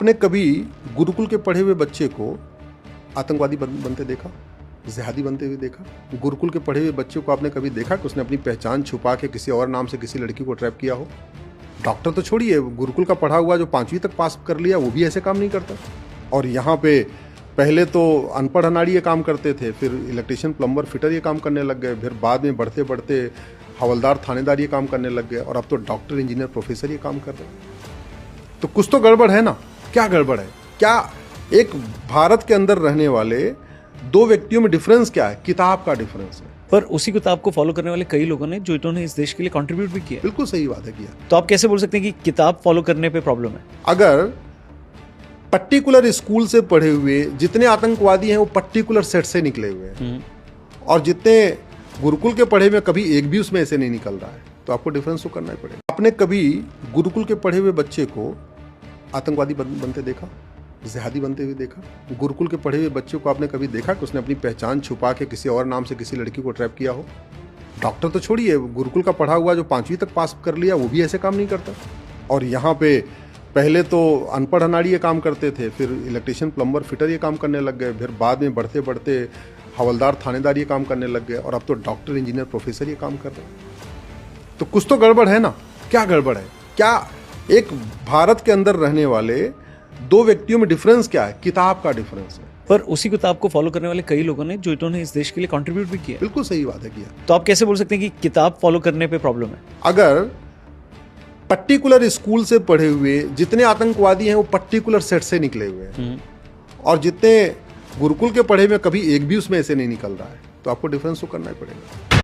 आपने कभी गुरुकुल के पढ़े हुए बच्चे को आतंकवादी बनते देखा, जिहादी बनते हुए देखा? गुरुकुल के पढ़े हुए बच्चे को आपने कभी देखा कि उसने अपनी पहचान छुपा के किसी और नाम से किसी लड़की को ट्रैप किया हो? डॉक्टर तो छोड़िए, गुरुकुल का पढ़ा हुआ जो 5वीं तक पास कर लिया वो भी ऐसे काम नहीं करता। और यहाँ पे पहले तो अनपढ़ अनाड़ी ये काम करते थे, फिर इलेक्ट्रिशियन प्लम्बर फिटर ये काम करने लग गए, फिर बाद में बढ़ते बढ़ते हवलदार थानेदार ये काम करने लग गए, और अब तो डॉक्टर इंजीनियर प्रोफेसर ये काम कर रहे हैं। तो कुछ तो गड़बड़ है ना। क्या गड़बड़ है? क्या एक भारत के अंदर रहने वाले दो व्यक्तियों में डिफरेंस क्या है? किताब का डिफरेंस है। पर उसी किताब को फॉलो करने वाले कई लोगों ने जो इन्होंने इस देश के लिए कंट्रीब्यूट भी किया। बिल्कुल सही बात है किया। तो आप कैसे बोल सकते हैं कि किताब फॉलो करने पे प्रॉब्लम है? अगर पर्टिकुलर स्कूल से पढ़े हुए जितने आतंकवादी हैं वो पर्टिकुलर सेट से निकले हुए हैं, और जितने गुरुकुल के पढ़े हुए कभी एक भी उसमें ऐसे नहीं निकल रहा है, तो आपको डिफरेंस तो करना ही पड़ेगा। आपने कभी गुरुकुल के पढ़े हुए बच्चे को आतंकवादी बनते देखा, जिहादी बनते हुए देखा? गुरुकुल के पढ़े हुए बच्चे को आपने कभी देखा कि उसने अपनी पहचान छुपा के किसी और नाम से किसी लड़की को ट्रैप किया हो? डॉक्टर तो छोड़िए, गुरुकुल का पढ़ा हुआ जो 5वीं तक पास कर लिया वो भी ऐसे काम नहीं करता। और यहाँ पे पहले तो अनपढ़ अनाड़ी ये काम करते थे, फिर इलेक्ट्रिशियन प्लम्बर फिटर ये काम करने लग गए, फिर बाद में बढ़ते बढ़ते हवलदार थानेदार ये काम करने लग गए, और अब तो डॉक्टर इंजीनियर प्रोफेसर ये काम कर रहे हैं। तो कुछ तो गड़बड़ है ना। क्या गड़बड़ है? क्या एक भारत के अंदर रहने वाले दो व्यक्तियों में डिफरेंस क्या है? किताब का डिफरेंस है। पर उसी किताब को फॉलो करने वाले कई लोगों ने जो इन्होंने इस देश के लिए कंट्रीब्यूट भी किया। बिल्कुल सही बात है किया। तो आप कैसे बोल सकते हैं कि किताब फॉलो करने पे प्रॉब्लम है? अगर पर्टिकुलर स्कूल से पढ़े हुए जितने आतंकवादी हैं वो पर्टिकुलर सेट से निकले हुए हैं, और जितने गुरुकुल के पढ़े हुए कभी एक भी उसमें ऐसे नहीं निकल रहा है, तो आपको डिफरेंस तो करना ही पड़ेगा।